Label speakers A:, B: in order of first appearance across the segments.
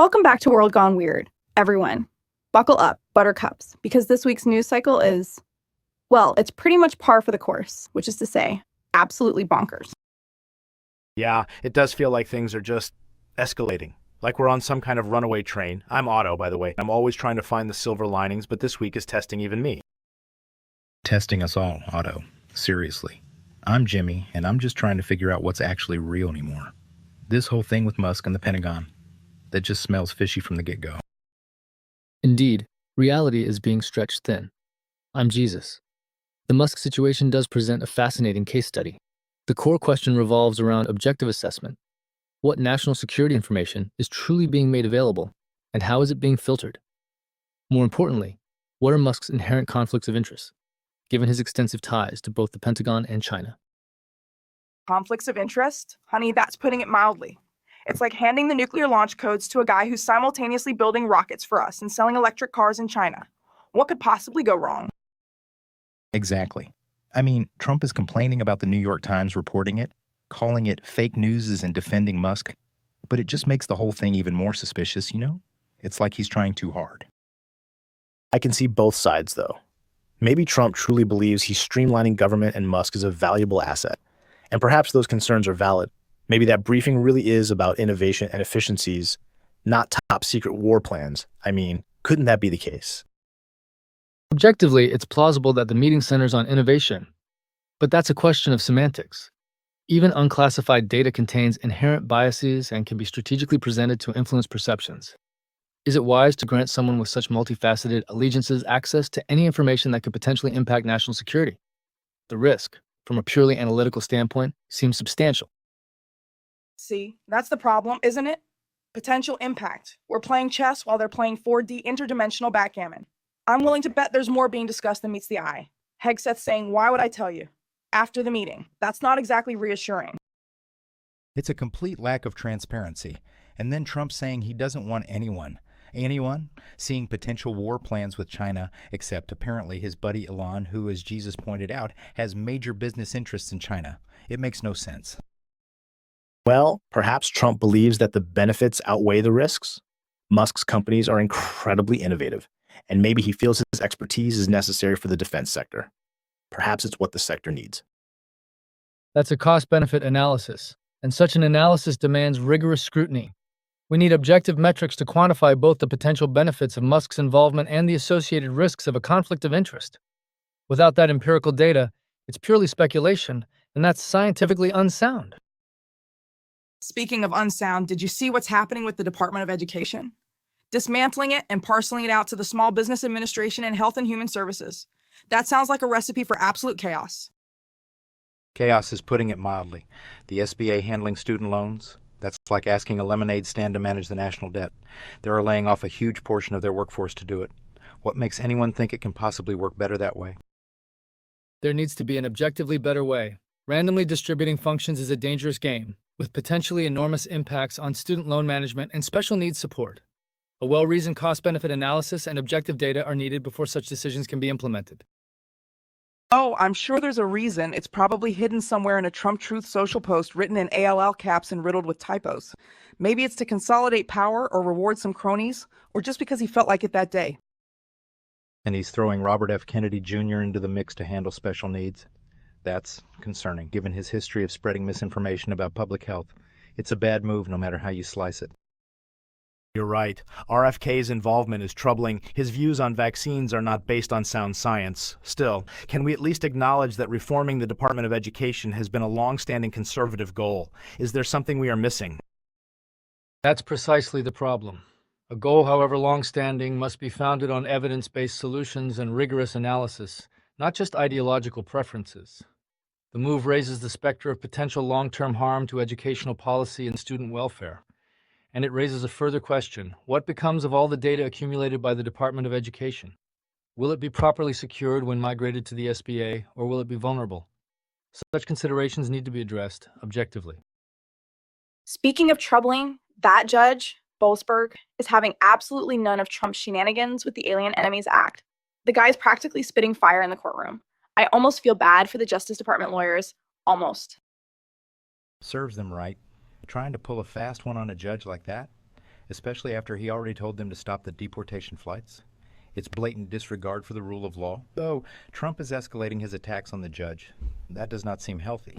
A: Welcome back to World Gone Weird, everyone. Buckle up, buttercups, because this week's news cycle is, well, it's pretty much par for the course, which is to say, absolutely bonkers.
B: Yeah, it does feel like things are just escalating. Like we're on some kind of runaway train. I'm Otto, by the way. I'm always trying to find the silver linings, but this week is testing even me.
C: Testing us all, Otto. Seriously. I'm Jimmy, and I'm just trying to figure out what's actually real anymore. This whole thing with Musk and the Pentagon, that just smells fishy from the get-go.
D: Indeed, reality is being stretched thin. I'm Jesus. The Musk situation does present a fascinating case study. The core question revolves around objective assessment. What national security information is truly being made available, and how is it being filtered? More importantly, what are Musk's inherent conflicts of interest, given his extensive ties to both the Pentagon and China?
E: Conflicts of interest? Honey, that's putting it mildly. It's like handing the nuclear launch codes to a guy who's simultaneously building rockets for us and selling electric cars in China. What could possibly go wrong?
C: Exactly. I mean, Trump is complaining about the New York Times reporting it, calling it fake news and defending Musk, but it just makes the whole thing even more suspicious, you know? It's like he's trying too hard.
B: I can see both sides, though. Maybe Trump truly believes he's streamlining government and Musk is a valuable asset. And perhaps those concerns are valid. Maybe that briefing really is about innovation and efficiencies, not top secret war plans. I mean, couldn't that be the case?
D: Objectively, it's plausible that the meeting centers on innovation, but that's a question of semantics. Even unclassified data contains inherent biases and can be strategically presented to influence perceptions. Is it wise to grant someone with such multifaceted allegiances access to any information that could potentially impact national security? The risk, from a purely analytical standpoint, seems substantial.
E: See, that's the problem, isn't it? Potential impact. We're playing chess while they're playing 4D interdimensional backgammon. I'm willing to bet there's more being discussed than meets the eye. Hegseth saying, "Why would I tell you?" After the meeting. That's not exactly reassuring.
C: It's a complete lack of transparency. And then Trump saying he doesn't want anyone seeing potential war plans with China, except apparently his buddy Elon, who, as Jesus pointed out, has major business interests in China. It makes no sense.
B: Well, perhaps Trump believes that the benefits outweigh the risks. Musk's companies are incredibly innovative, and maybe he feels his expertise is necessary for the defense sector. Perhaps it's what the sector needs.
D: That's a cost-benefit analysis, and such an analysis demands rigorous scrutiny. We need objective metrics to quantify both the potential benefits of Musk's involvement and the associated risks of a conflict of interest. Without that empirical data, it's purely speculation, and that's scientifically unsound.
E: Speaking of unsound, did you see what's happening with the Department of Education? Dismantling it and parceling it out to the Small Business Administration and Health and Human Services. That sounds like a recipe for absolute chaos.
C: Chaos is putting it mildly. The SBA handling student loans, that's like asking a lemonade stand to manage the national debt. They're laying off a huge portion of their workforce to do it. What makes anyone think it can possibly work better that way?
D: There needs to be an objectively better way. Randomly distributing functions is a dangerous game, with potentially enormous impacts on student loan management and special needs support. A well-reasoned cost-benefit analysis and objective data are needed before such decisions can be implemented.
E: Oh, I'm sure there's a reason. It's probably hidden somewhere in a Trump Truth social post written in ALL caps and riddled with typos. Maybe it's to consolidate power or reward some cronies, or just because he felt like it that day.
C: And he's throwing Robert F. Kennedy Jr. into the mix to handle special needs. That's concerning, given his history of spreading misinformation about public health. It's a bad move no matter how you slice it.
B: You're right. RFK's involvement is troubling. His views on vaccines are not based on sound science. Still, can we at least acknowledge that reforming the Department of Education has been a long-standing conservative goal? Is there something we are missing?
D: That's precisely the problem. A goal, however long-standing, must be founded on evidence-based solutions and rigorous analysis, not just ideological preferences. The move raises the specter of potential long-term harm to educational policy and student welfare. And it raises a further question: what becomes of all the data accumulated by the Department of Education? Will it be properly secured when migrated to the SBA, or will it be vulnerable? Such considerations need to be addressed objectively.
A: Speaking of troubling, that judge, Boasberg, is having absolutely none of Trump's shenanigans with the Alien Enemies Act. The guy's practically spitting fire in the courtroom. I almost feel bad for the Justice Department lawyers. Almost.
C: Serves them right. Trying to pull a fast one on a judge like that? especially after he already told them to stop the deportation flights. It's blatant disregard for the rule of law. Though Trump is escalating his attacks on the judge. That does not seem healthy.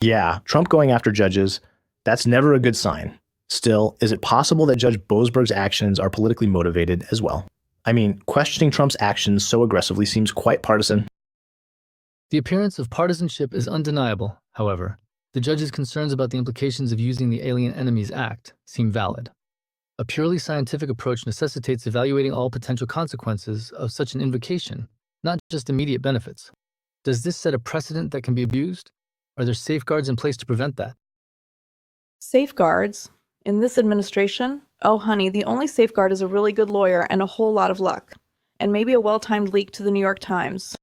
B: Yeah, Trump going after judges, that's never a good sign. Still, is it possible that Judge Boasberg's actions are politically motivated as well? I mean, questioning Trump's actions so aggressively seems quite partisan.
D: The appearance of partisanship is undeniable, however. The judge's concerns about the implications of using the Alien Enemies Act seem valid. A purely scientific approach necessitates evaluating all potential consequences of such an invocation, not just immediate benefits. Does this set a precedent that can be abused? Are there safeguards in place to prevent that?
A: Safeguards? In this administration? Oh, honey, the only safeguard is a really good lawyer and a whole lot of luck. And maybe a well-timed leak to the New York Times.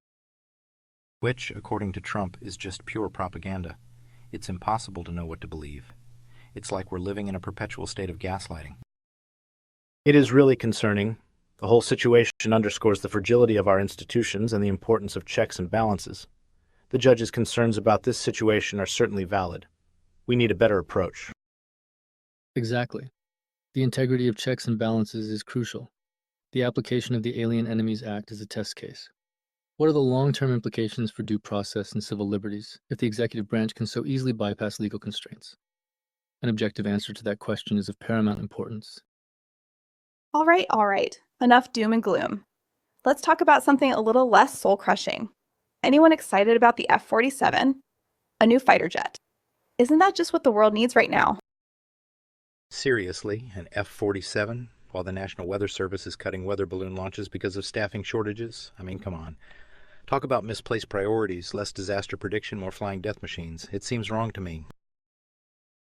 C: Which, according to Trump, is just pure propaganda. It's impossible to know what to believe. It's like we're living in a perpetual state of gaslighting.
B: It is really concerning. The whole situation underscores the fragility of our institutions and the importance of checks and balances. The judge's concerns about this situation are certainly valid. We need a better approach.
D: Exactly. The integrity of checks and balances is crucial. The application of the Alien Enemies Act is a test case. What are the long-term implications for due process and civil liberties if the executive branch can so easily bypass legal constraints? An objective answer to that question is of paramount importance.
A: All right. Enough doom and gloom. Let's talk about something a little less soul-crushing. Anyone excited about the F-47? A new fighter jet. Isn't that just what the world needs right now?
C: Seriously, an F-47? While the National Weather Service is cutting weather balloon launches because of staffing shortages? I mean, come on. Talk about misplaced priorities, less disaster prediction, more flying death machines. It seems wrong to me.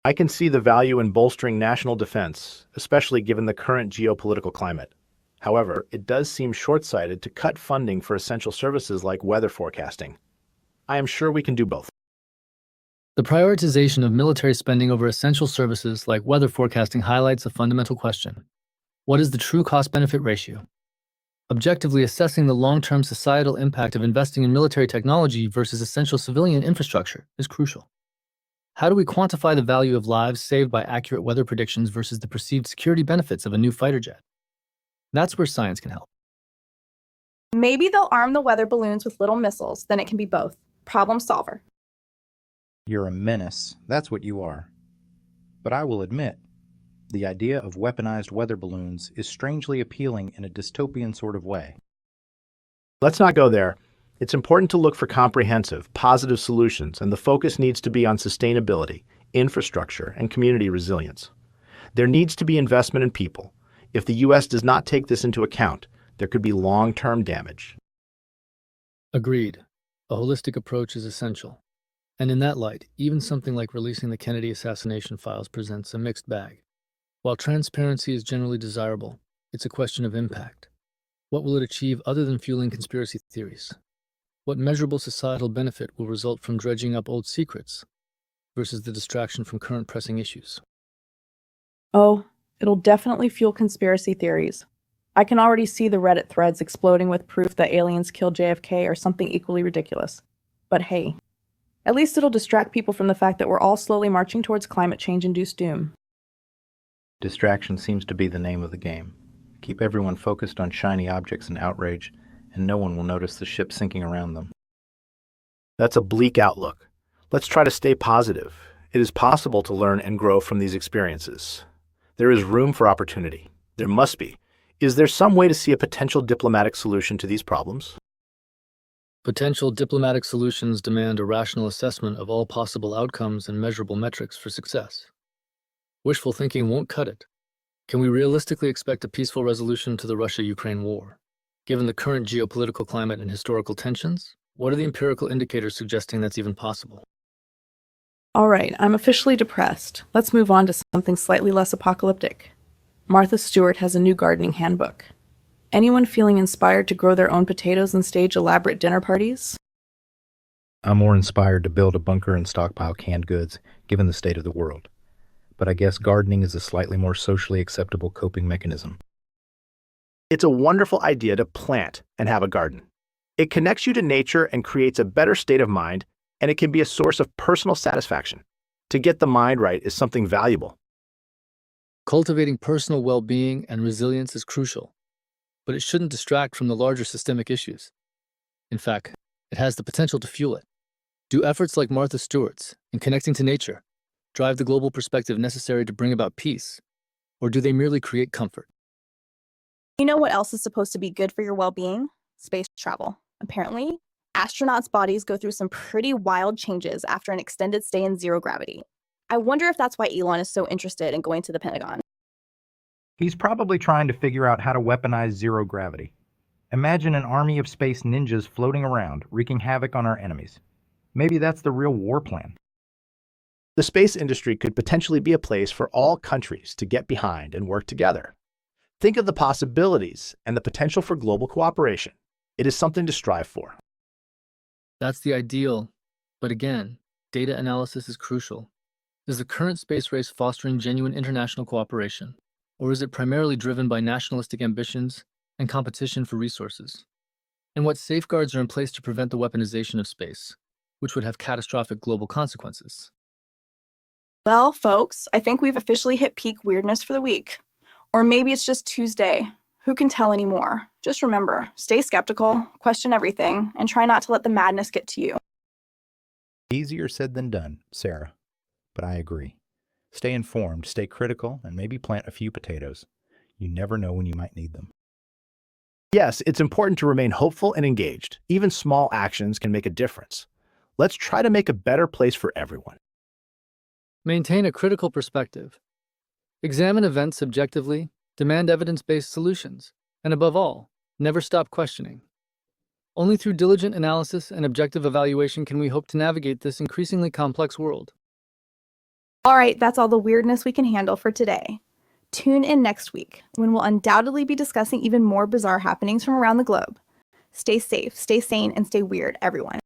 B: I can see the value in bolstering national defense, especially given the current geopolitical climate. However, it does seem short-sighted to cut funding for essential services like weather forecasting. I am sure we can do both.
D: The prioritization of military spending over essential services like weather forecasting highlights a fundamental question. What is the true cost-benefit ratio? Objectively assessing the long-term societal impact of investing in military technology versus essential civilian infrastructure is crucial. How do we quantify the value of lives saved by accurate weather predictions versus the perceived security benefits of a new fighter jet? That's where science can help.
A: Maybe they'll arm the weather balloons with little missiles, then it can be both. Problem solver.
C: You're a menace. That's what you are. But I will admit, the idea of weaponized weather balloons is strangely appealing in a dystopian sort of way.
B: Let's not go there. It's important to look for comprehensive, positive solutions, and the focus needs to be on sustainability, infrastructure, and community resilience. There needs to be investment in people. If the U.S. does not take this into account, there could be long-term damage.
D: Agreed. A holistic approach is essential. And in that light, even something like releasing the Kennedy assassination files presents a mixed bag. While transparency is generally desirable, it's a question of impact. What will it achieve other than fueling conspiracy theories? What measurable societal benefit will result from dredging up old secrets versus the distraction from current pressing issues?
A: Oh, it'll definitely fuel conspiracy theories. I can already see the Reddit threads exploding with proof that aliens killed JFK or something equally ridiculous. But hey, at least it'll distract people from the fact that we're all slowly marching towards climate change-induced doom.
C: Distraction seems to be the name of the game. Keep everyone focused on shiny objects and outrage, and no one will notice the ship sinking around them.
B: That's a bleak outlook. Let's try to stay positive. It is possible to learn and grow from these experiences. There is room for opportunity. There must be. Is there some way to see a potential diplomatic solution to these problems?
D: Potential diplomatic solutions demand a rational assessment of all possible outcomes and measurable metrics for success. Wishful thinking won't cut it. Can we realistically expect a peaceful resolution to the Russia-Ukraine war? Given the current geopolitical climate and historical tensions, what are the empirical indicators suggesting that's even possible?
A: All right, I'm officially depressed. Let's move on to something slightly less apocalyptic. Martha Stewart has a new gardening handbook. Anyone feeling inspired to grow their own potatoes and stage elaborate dinner parties?
C: I'm more inspired to build a bunker and stockpile canned goods, given the state of the world. But I guess gardening is a slightly more socially acceptable coping mechanism.
B: It's a wonderful idea to plant and have a garden. It connects you to nature and creates a better state of mind, and it can be a source of personal satisfaction. To get the mind right is something valuable.
D: Cultivating personal well-being and resilience is crucial, but it shouldn't distract from the larger systemic issues. In fact, it has the potential to fuel it. Do efforts like Martha Stewart's in connecting to nature drive the global perspective necessary to bring about peace, or do they merely create comfort?
A: You know what else is supposed to be good for your well-being? Space travel. Apparently, astronauts' bodies go through some pretty wild changes after an extended stay in zero gravity. I wonder if that's why Elon is so interested in going to the Pentagon.
C: He's probably trying to figure out how to weaponize zero gravity. Imagine an army of space ninjas floating around, wreaking havoc on our enemies. Maybe that's the real war plan.
B: The space industry could potentially be a place for all countries to get behind and work together. Think of the possibilities and the potential for global cooperation. It is something to strive for.
D: That's the ideal, but again, data analysis is crucial. Is the current space race fostering genuine international cooperation, or is it primarily driven by nationalistic ambitions and competition for resources? And what safeguards are in place to prevent the weaponization of space, which would have catastrophic global consequences?
A: Well, folks, I think we've officially hit peak weirdness for the week. Or maybe it's just Tuesday. Who can tell anymore? Just remember, stay skeptical, question everything, and try not to let the madness get to you.
C: Easier said than done, Sarah. But I agree. Stay informed, stay critical, and maybe plant a few potatoes. You never know when you might need them.
B: Yes, it's important to remain hopeful and engaged. Even small actions can make a difference. Let's try to make a better place for everyone.
D: Maintain a critical perspective. Examine events objectively, demand evidence-based solutions, and above all, never stop questioning. Only through diligent analysis and objective evaluation can we hope to navigate this increasingly complex world.
A: All right, that's all the weirdness we can handle for today. Tune in next week when we'll undoubtedly be discussing even more bizarre happenings from around the globe. Stay safe, stay sane, and stay weird, everyone.